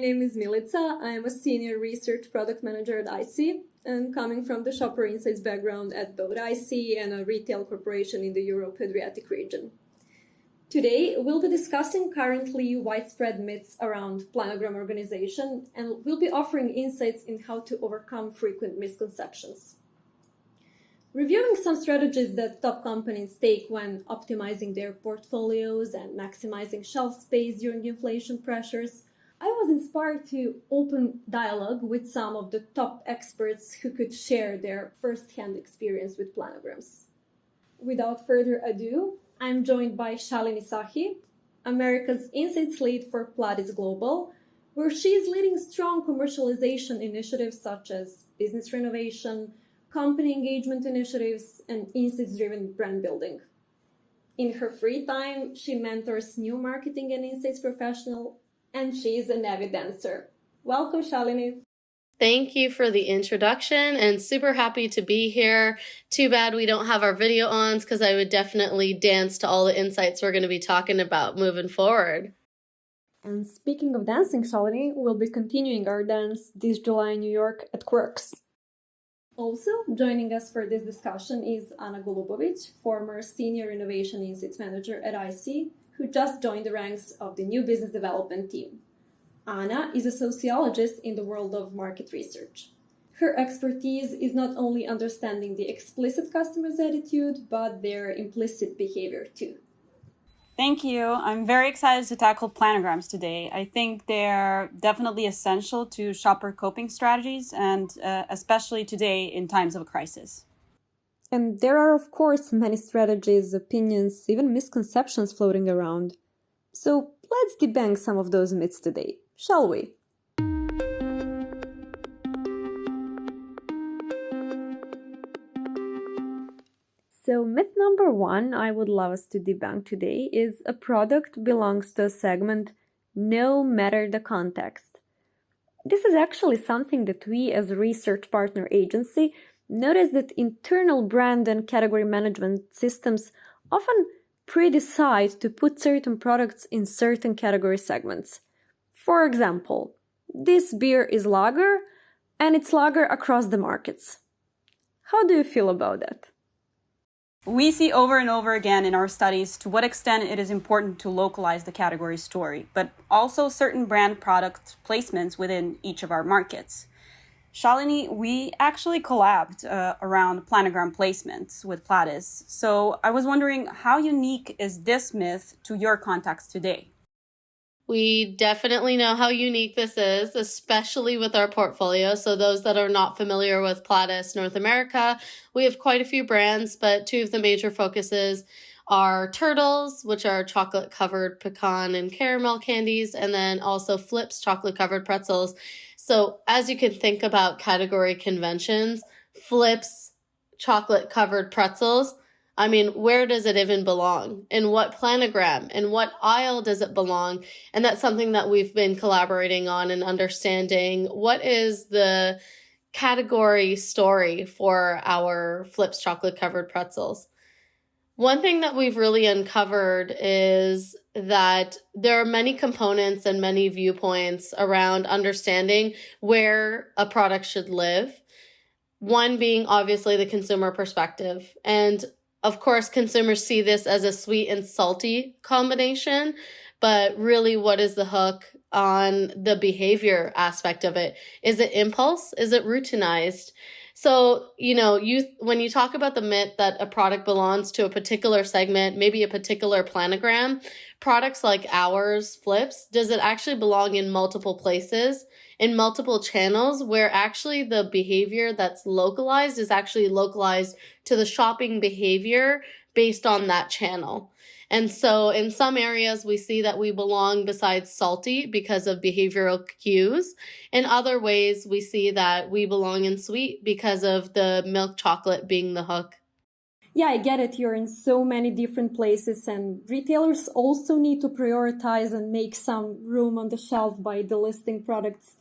name is Milica. I am a senior research product manager at IC, and coming from the shopper insights background at both IC and a retail corporation in the Europe-Adriatic region. Today, we'll be discussing currently widespread myths around planogram organization, and we'll be offering insights in how to overcome frequent misconceptions. Reviewing some strategies that top companies take when optimizing their portfolios and maximizing shelf space during inflation pressures, I was inspired to open dialogue with some of the top experts who could share their first-hand experience with planograms. Without further ado, I'm joined by Shalini Sahi, America's Insights Lead for Pladis Global, where she is leading strong commercialization initiatives such as business renovation, company engagement initiatives, and insights-driven brand building. In her free time, she mentors new marketing and insights professionals, and she is an avid dancer. Welcome, Shalini. Thank you for the introduction, and super happy to be here. Too bad we don't have our video on, because I would definitely dance to all the insights we're going to be talking about moving forward. And speaking of dancing, Shalini, we'll be continuing our dance this July in New York at Quirks. Also joining us for this discussion is Anna Golubovic, former Senior Innovation Insights Manager at IC, who just joined the ranks of the new business development team. Anna is a sociologist in the world of market research. Her expertise is not only understanding the explicit customer's attitude, but their implicit behavior too. Thank you. I'm very excited to tackle planograms today. I think they're definitely essential to shopper coping strategies, and especially today in times of a crisis. And there are, of course, many strategies, opinions, even misconceptions floating around. So let's debunk some of those myths today, shall we? So myth number one I would love us to debunk today is a product belongs to a segment no matter the context. This is actually something that we as a research partner agency notice that internal brand and category management systems often pre-decide to put certain products in certain category segments. For example, this beer is lager and it's lager across the markets. How do you feel about that? We see over and over again in our studies to what extent it is important to localize the category story, but also certain brand product placements within each of our markets. Shalini, we actually collabed around planogram placements with Pladis. So I was wondering, how unique is this myth to your context today? We definitely know how unique this is, especially with our portfolio. So those that are not familiar with Pladis North America, we have quite a few brands, but two of the major focuses are Turtles, which are chocolate-covered pecan and caramel candies, and then also Flips chocolate-covered pretzels. So as you can think about category conventions, Flips chocolate-covered pretzels, I mean, where does it even belong? In what planogram? In what aisle does it belong? And that's something that we've been collaborating on and understanding. What is the category story for our Flips chocolate-covered pretzels? One thing that we've really uncovered is that there are many components and many viewpoints around understanding where a product should live. One being obviously the consumer perspective. And of course, consumers see this as a sweet and salty combination, but really what is the hook on the behavior aspect of it? Is it impulse? Is it routinized? So, when you talk about the myth that a product belongs to a particular segment, maybe a particular planogram, products like ours, Flips, does it actually belong in multiple places, in multiple channels, where actually the behavior that's localized is actually localized to the shopping behavior based on that channel? And so in some areas, we see that we belong beside salty because of behavioral cues. In other ways, we see that we belong in sweet because of the milk chocolate being the hook. Yeah, I get it. You're in so many different places, and retailers also need to prioritize and make some room on the shelf by delisting products.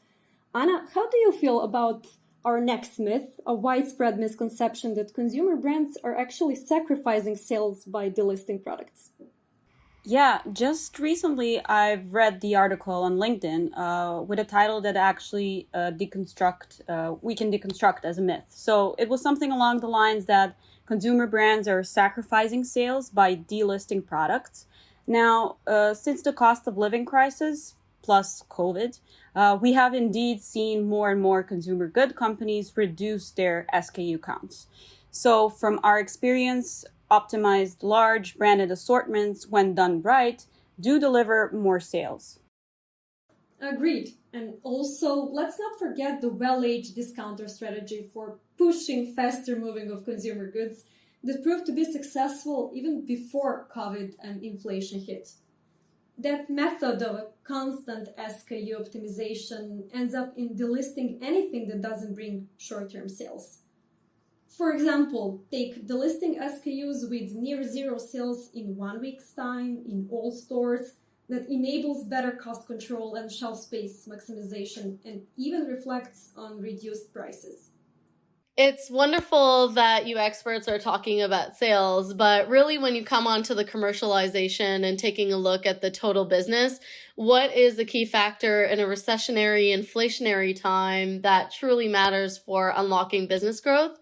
Anna, how do you feel about our next myth, a widespread misconception that consumer brands are actually sacrificing sales by delisting products? Yeah, just recently I've read the article on LinkedIn with a title that actually we can deconstruct as a myth. So it was something along the lines that consumer brands are sacrificing sales by delisting products. Now, since the cost of living crisis plus COVID, we have indeed seen more and more consumer good companies reduce their SKU counts. So, from our experience, optimized large branded assortments, when done right, do deliver more sales. Agreed. And also, let's not forget the well-aged discounter strategy for pushing faster moving of consumer goods that proved to be successful even before COVID and inflation hit. That method of a constant SKU optimization ends up in delisting anything that doesn't bring short-term sales. For example, take delisting SKUs with near zero sales in 1 week's time in all stores that enables better cost control and shelf space maximization and even reflects on reduced prices. It's wonderful that you experts are talking about sales, but really when you come on to the commercialization and taking a look at the total business, what is the key factor in a recessionary, inflationary time that truly matters for unlocking business growth?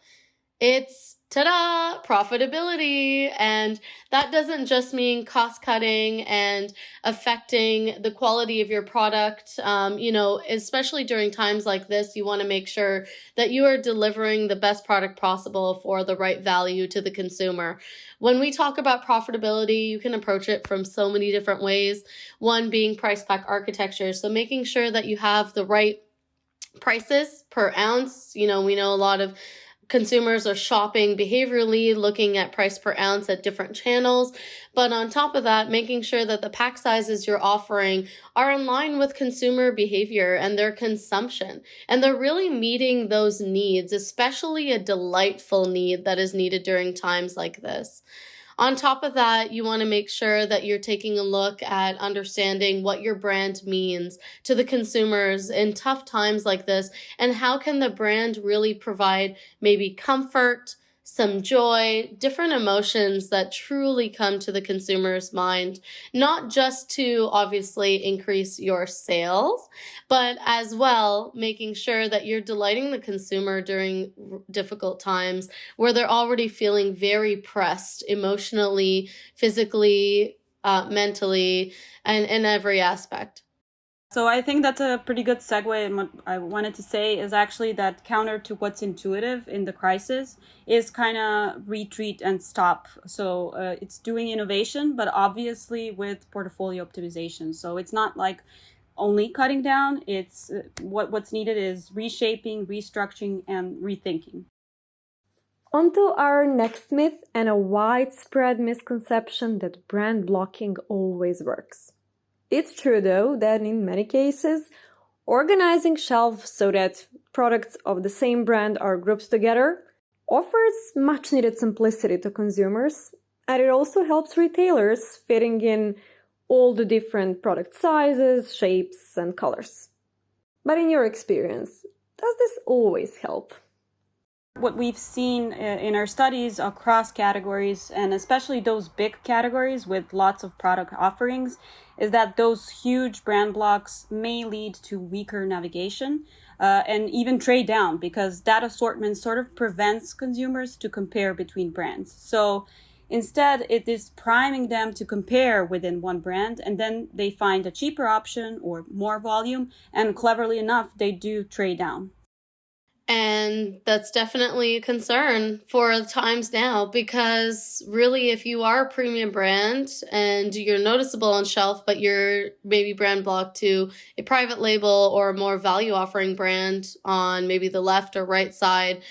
It's ta-da, profitability. And that doesn't just mean cost cutting and affecting the quality of your product. Especially during times like this, you want to make sure that you are delivering the best product possible for the right value to the consumer. When we talk about profitability, you can approach it from so many different ways. One being price pack architecture. So making sure that you have the right prices per ounce. We know a lot of consumers are shopping behaviorally, looking at price per ounce at different channels. But on top of that, making sure that the pack sizes you're offering are in line with consumer behavior and their consumption. And they're really meeting those needs, especially a delightful need that is needed during times like this. On top of that, you want to make sure that you're taking a look at understanding what your brand means to the consumers in tough times like this, and how can the brand really provide maybe comfort, some joy, different emotions that truly come to the consumer's mind, not just to obviously increase your sales, but as well making sure that you're delighting the consumer during difficult times where they're already feeling very pressed emotionally, physically, mentally, and in every aspect. So I think that's a pretty good segue. And what I wanted to say is actually that counter to what's intuitive in the crisis is kind of retreat and stop. So it's doing innovation, but obviously with portfolio optimization. So it's not like only cutting down. It's what's needed is reshaping, restructuring, and rethinking. On to our next myth and a widespread misconception that brand blocking always works. It's true, though, that in many cases, organizing shelves so that products of the same brand are grouped together offers much-needed simplicity to consumers, and it also helps retailers fitting in all the different product sizes, shapes, and colors. But in your experience, does this always help? What we've seen in our studies across categories, and especially those big categories with lots of product offerings, is that those huge brand blocks may lead to weaker navigation and even trade down, because that assortment sort of prevents consumers to compare between brands. So instead, it is priming them to compare within one brand, and then they find a cheaper option or more volume, and cleverly enough, they do trade down. And that's definitely a concern for times now, because really, if you are a premium brand and you're noticeable on shelf, but you're maybe brand blocked to a private label or a more value offering brand on maybe the left or right side,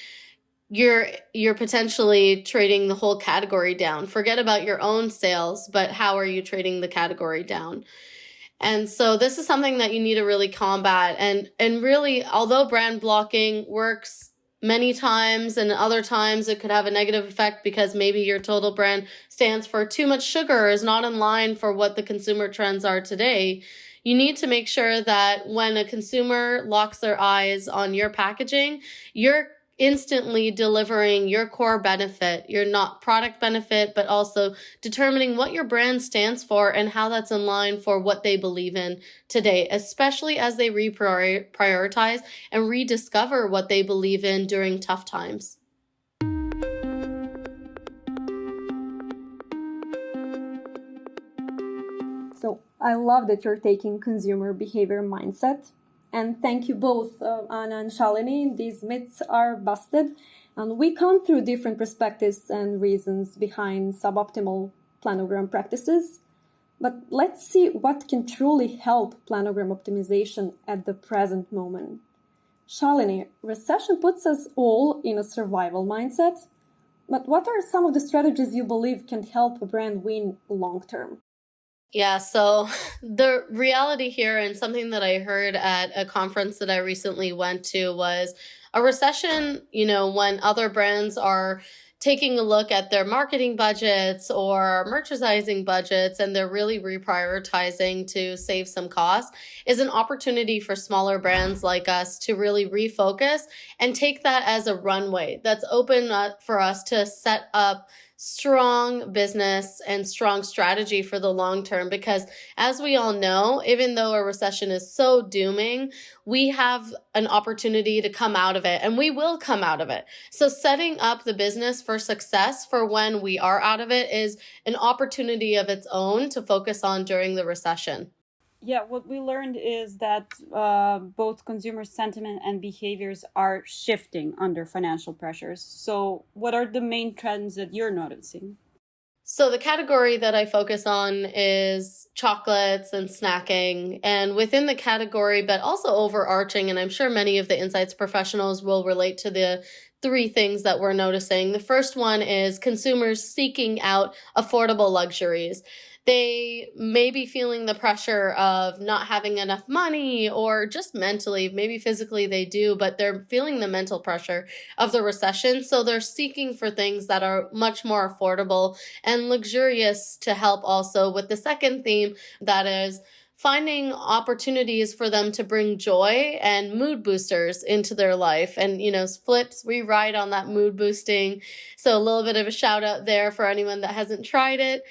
you're potentially trading the whole category down. Forget about your own sales, but how are you trading the category down? And so this is something that you need to really combat. And really, although brand blocking works many times and other times it could have a negative effect because maybe your total brand stands for too much sugar or is not in line for what the consumer trends are today, you need to make sure that when a consumer locks their eyes on your packaging, you're instantly delivering your core benefit, your not product benefit, but also determining what your brand stands for and how that's in line for what they believe in today, especially as they reprioritize and rediscover what they believe in during tough times. So I love that you're taking consumer behavior mindset. And thank you both, Anna and Shalini. These myths are busted. And we come through different perspectives and reasons behind suboptimal planogram practices. But let's see what can truly help planogram optimization at the present moment. Shalini, recession puts us all in a survival mindset. But what are some of the strategies you believe can help a brand win long term? Yeah, so the reality here, and something that I heard at a conference that I recently went to, was a recession, when other brands are taking a look at their marketing budgets or merchandising budgets and they're really reprioritizing to save some costs, is an opportunity for smaller brands like us to really refocus and take that as a runway that's open for us to set up strong business and strong strategy for the long term. Because as we all know, even though a recession is so dooming, we have an opportunity to come out of it, and we will come out of it. So setting up the business for success for when we are out of it is an opportunity of its own to focus on during the recession. Yeah, what we learned is that both consumer sentiment and behaviors are shifting under financial pressures. So what are the main trends that you're noticing? So the category that I focus on is chocolates and snacking. And within the category, but also overarching, and I'm sure many of the insights professionals will relate to the three things that we're noticing. The first one is consumers seeking out affordable luxuries. They may be feeling the pressure of not having enough money, or just mentally, maybe physically they do, but they're feeling the mental pressure of the recession. So they're seeking for things that are much more affordable and luxurious to help also with the second theme, that is finding opportunities for them to bring joy and mood boosters into their life. And, Flips, we ride on that mood boosting. So a little bit of a shout out there for anyone that hasn't tried it.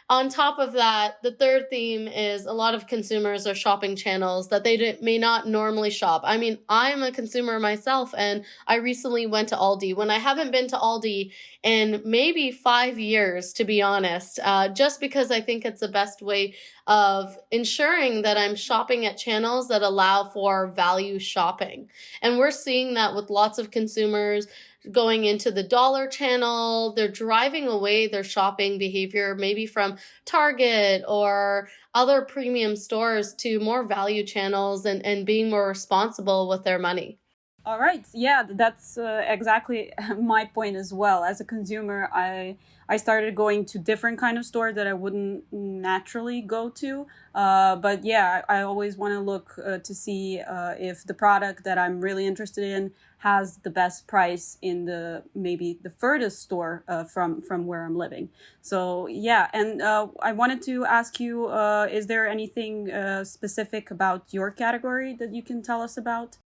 On top of that, the third theme is a lot of consumers are shopping channels that they may not normally shop. I mean, I'm a consumer myself, and I recently went to Aldi when I haven't been to Aldi in maybe 5 years, to be honest, just because I think it's the best way of ensuring that I'm shopping at channels that allow for value shopping. And we're seeing that with lots of consumers going into the dollar channel. They're driving away their shopping behavior, maybe from Target or other premium stores, to more value channels and being more responsible with their money. All right. Yeah, that's exactly my point as well. As a consumer, I started going to different kind of stores that I wouldn't naturally go to. But yeah, I always want to look to see if the product that I'm really interested in has the best price in maybe the furthest store from where I'm living. So yeah, and I wanted to ask you, is there anything specific about your category that you can tell us about?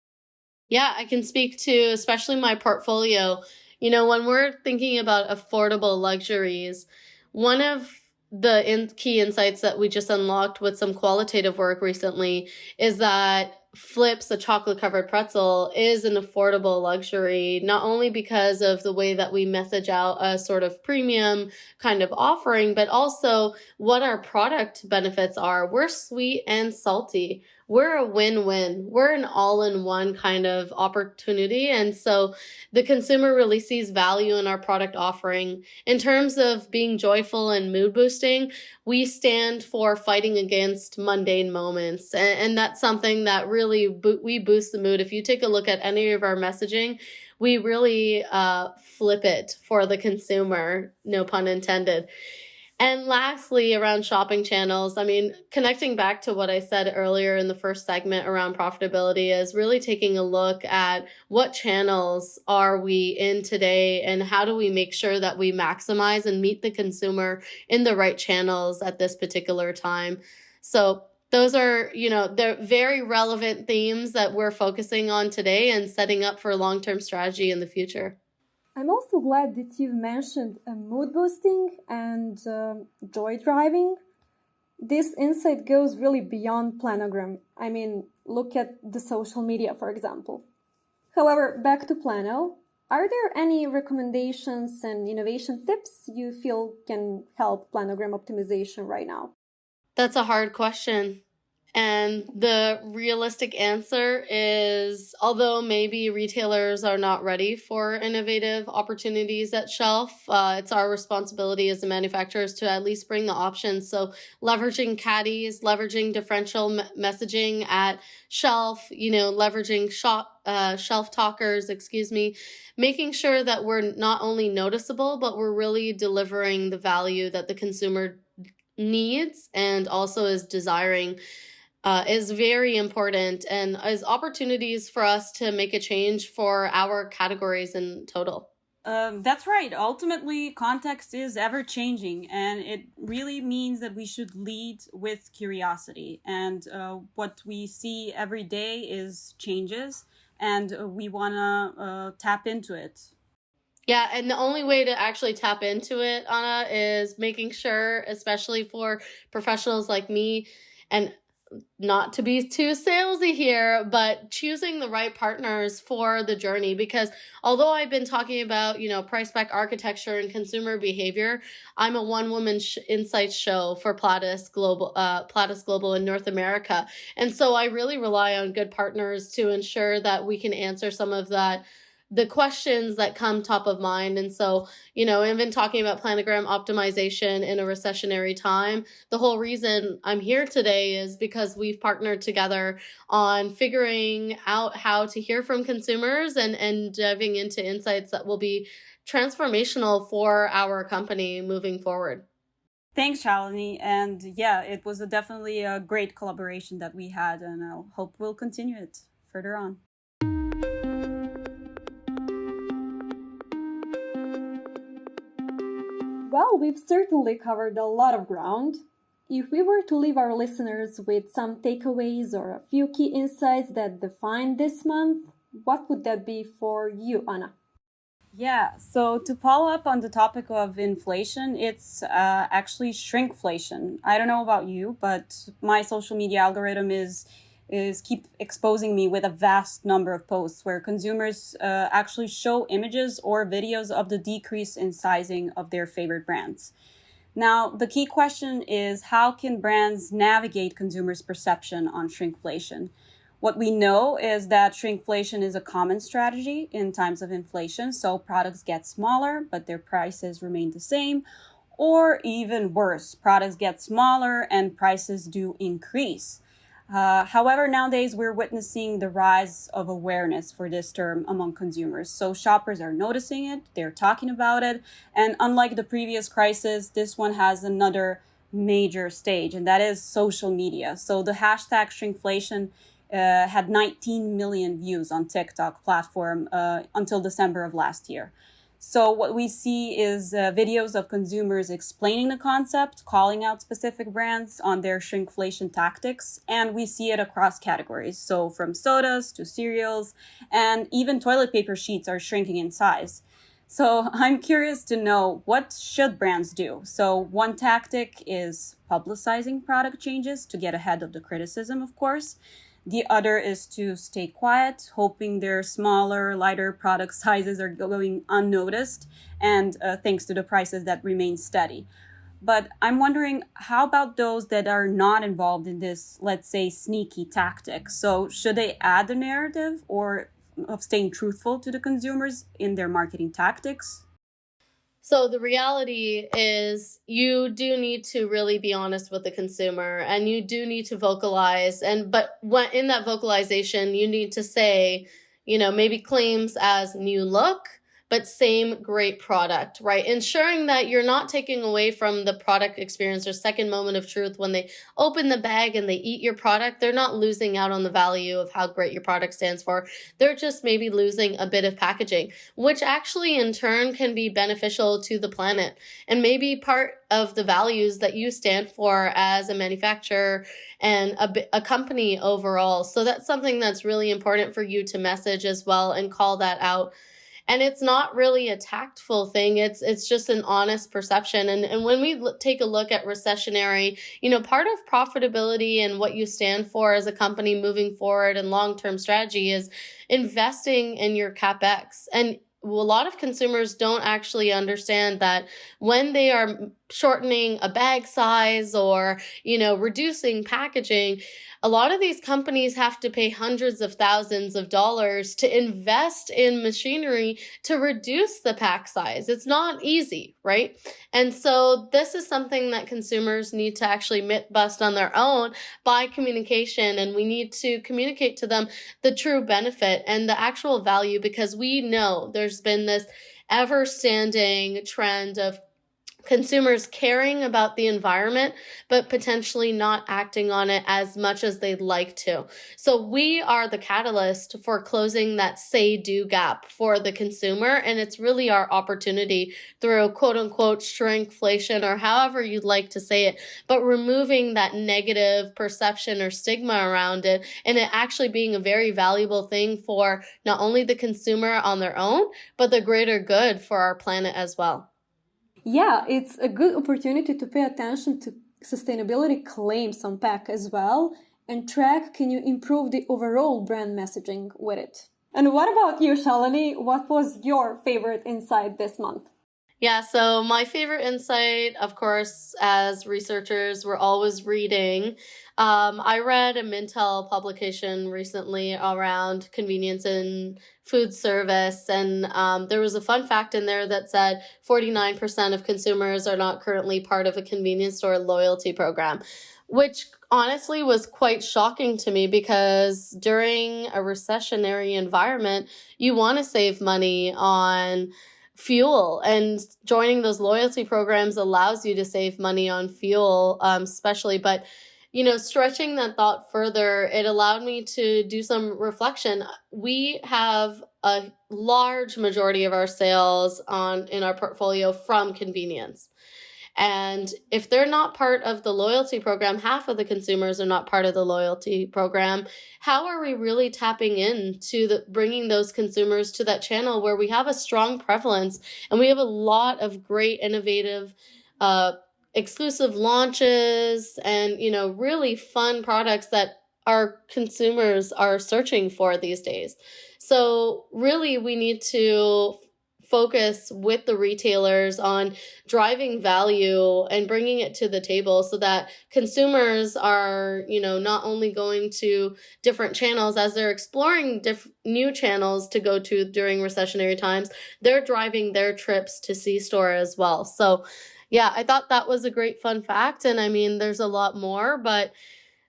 Yeah, I can speak to especially my portfolio. When we're thinking about affordable luxuries, one of the key insights that we just unlocked with some qualitative work recently is that Flips, a chocolate covered pretzel, is an affordable luxury, not only because of the way that we message out a sort of premium kind of offering, but also what our product benefits are. We're sweet and salty. We're a win-win. We're an all-in-one kind of opportunity. And so the consumer really sees value in our product offering. In terms of being joyful and mood boosting, we stand for fighting against mundane moments. And that's something that really we boost the mood. If you take a look at any of our messaging, we really flip it for the consumer, no pun intended. And lastly, around shopping channels, connecting back to what I said earlier in the first segment around profitability, is really taking a look at what channels are we in today and how do we make sure that we maximize and meet the consumer in the right channels at this particular time. So Those are, they're very relevant themes that we're focusing on today and setting up for long-term strategy in the future. I'm also glad that you've mentioned mood boosting and joy driving. This insight goes really beyond planogram. I mean, look at the social media, for example. However, back to Plano, are there any recommendations and innovation tips you feel can help planogram optimization right now? That's a hard question. And the realistic answer is, although maybe retailers are not ready for innovative opportunities at shelf, it's our responsibility as the manufacturers to at least bring the options. So leveraging caddies, leveraging differential messaging at shelf, leveraging shelf talkers, making sure that we're not only noticeable, but we're really delivering the value that the consumer needs and also is desiring. Is very important and is opportunities for us to make a change for our categories in total. That's right. Ultimately, context is ever changing, and it really means that we should lead with curiosity. And what we see every day is changes, and we want to tap into it. Yeah, and the only way to actually tap into it, Anna, is making sure, especially for professionals like me, and not to be too salesy here, but choosing the right partners for the journey. Because although I've been talking about, price spec architecture and consumer behavior, I'm a one-woman insights show for Pladis Global in North America. And so I really rely on good partners to ensure that we can answer some of the questions that come top of mind. And so, I've been talking about planogram optimization in a recessionary time. The whole reason I'm here today is because we've partnered together on figuring out how to hear from consumers and diving into insights that will be transformational for our company moving forward. Thanks, Shalini. And yeah, it was definitely a great collaboration that we had, and I hope we'll continue it further on. Well, we've certainly covered a lot of ground. If we were to leave our listeners with some takeaways or a few key insights that define this month, what would that be for you, Anna? Yeah, so to follow up on the topic of inflation, it's actually shrinkflation. I don't know about you, but my social media algorithm is keep exposing me with a vast number of posts where consumers actually show images or videos of the decrease in sizing of their favorite brands. Now, the key question is, how can brands navigate consumers' perception on shrinkflation? What we know is that shrinkflation is a common strategy in times of inflation, so products get smaller, but their prices remain the same, or even worse, products get smaller and prices do increase. However, nowadays we're witnessing the rise of awareness for this term among consumers. So shoppers are noticing it, they're talking about it, and unlike the previous crisis, this one has another major stage, and that is social media. So the hashtag shrinkflation had 19 million views on TikTok platform until December of last year. So what we see is videos of consumers explaining the concept, calling out specific brands on their shrinkflation tactics, and we see it across categories. So from sodas to cereals, and even toilet paper sheets are shrinking in size. So I'm curious to know, what should brands do? So one tactic is publicizing product changes to get ahead of the criticism, of course. The other is to stay quiet, hoping their smaller, lighter product sizes are going unnoticed, and thanks to the prices that remain steady. But I'm wondering, how about those that are not involved in this, let's say, sneaky tactic? So should they add the narrative or of staying truthful to the consumers in their marketing tactics? So the reality is, you do need to really be honest with the consumer, and you do need to vocalize. But when in that vocalization, you need to say, maybe claims as new look, but same great product, right? Ensuring that you're not taking away from the product experience or second moment of truth when they open the bag and they eat your product. They're not losing out on the value of how great your product stands for. They're just maybe losing a bit of packaging, which actually in turn can be beneficial to the planet and maybe part of the values that you stand for as a manufacturer and a company overall. So that's something that's really important for you to message as well and call that out. And it's not really a tactful thing. It's just an honest perception. And when we take a look at recessionary, part of profitability and what you stand for as a company moving forward and long-term strategy is investing in your CapEx. And a lot of consumers don't actually understand that when they are shortening a bag size or, reducing packaging, a lot of these companies have to pay hundreds of thousands of dollars to invest in machinery to reduce the pack size. It's not easy, right? And so this is something that consumers need to actually myth bust on their own by communication. And we need to communicate to them the true benefit and the actual value, because we know there's been this ever-standing trend of consumers caring about the environment, but potentially not acting on it as much as they'd like to. So we are the catalyst for closing that say-do gap for the consumer, and it's really our opportunity through quote-unquote shrinkflation, or however you'd like to say it, but removing that negative perception or stigma around it, and it actually being a very valuable thing for not only the consumer on their own, but the greater good for our planet as well. Yeah, it's a good opportunity to pay attention to sustainability claims on pack as well and track can you improve the overall brand messaging with it. And what about you, Shalini? What was your favorite insight this month? Yeah, so my favorite insight, of course, as researchers, we're always reading. I read a Mintel publication recently around convenience in food service, and there was a fun fact in there that said 49% of consumers are not currently part of a convenience store loyalty program, which honestly was quite shocking to me, because during a recessionary environment, you want to save money on fuel, and joining those loyalty programs allows you to save money on fuel, especially. But stretching that thought further, it allowed me to do some reflection. We have a large majority of our sales in our portfolio from convenience. And if they're not part of the loyalty program, half of the consumers are not part of the loyalty program. How are we really tapping into bringing those consumers to that channel where we have a strong prevalence and we have a lot of great innovative exclusive launches and really fun products that our consumers are searching for these days? So really we need to focus with the retailers on driving value and bringing it to the table so that consumers are, not only going to different channels as they're exploring new channels to go to during recessionary times, they're driving their trips to C-store as well. So yeah, I thought that was a great fun fact. And I mean, there's a lot more, but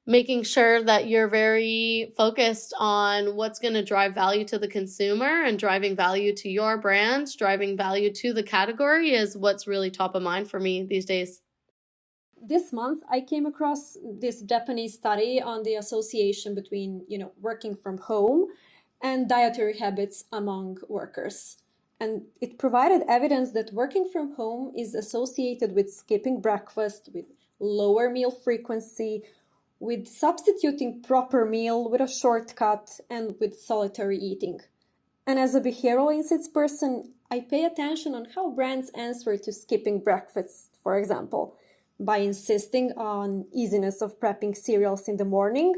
making sure that you're very focused on what's going to drive value to the consumer and driving value to your brand, driving value to the category is what's really top of mind for me these days. This month, I came across this Japanese study on the association between, working from home and dietary habits among workers. And it provided evidence that working from home is associated with skipping breakfast, with lower meal frequency, with substituting proper meal with a shortcut, and with solitary eating. And as a behavioral insights person, I pay attention on how brands answer to skipping breakfast, for example, by insisting on easiness of prepping cereals in the morning,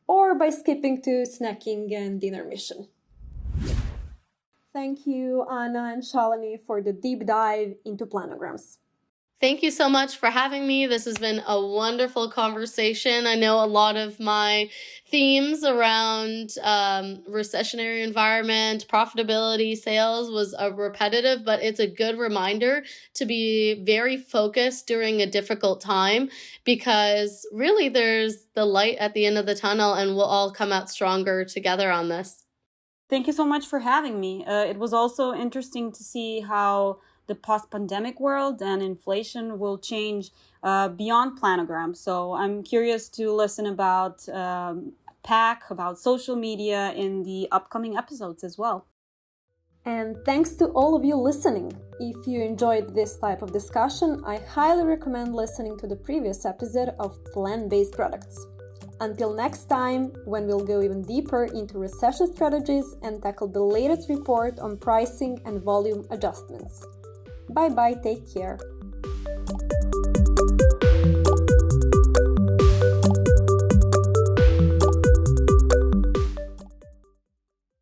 or by skipping to snacking and intermission. Thank you, Anna and Shalini, for the deep dive into planograms. Thank you so much for having me. This has been a wonderful conversation. I know a lot of my themes around recessionary environment, profitability, sales was repetitive, but it's a good reminder to be very focused during a difficult time, because really there's the light at the end of the tunnel and we'll all come out stronger together on this. Thank you so much for having me. It was also interesting to see how the post-pandemic world and inflation will change beyond planograms. So I'm curious to listen about PAC, about social media in the upcoming episodes as well. And thanks to all of you listening. If you enjoyed this type of discussion, I highly recommend listening to the previous episode of Plant-Based Products. Until next time, when we'll go even deeper into recession strategies and tackle the latest report on pricing and volume adjustments. Bye-bye, take care.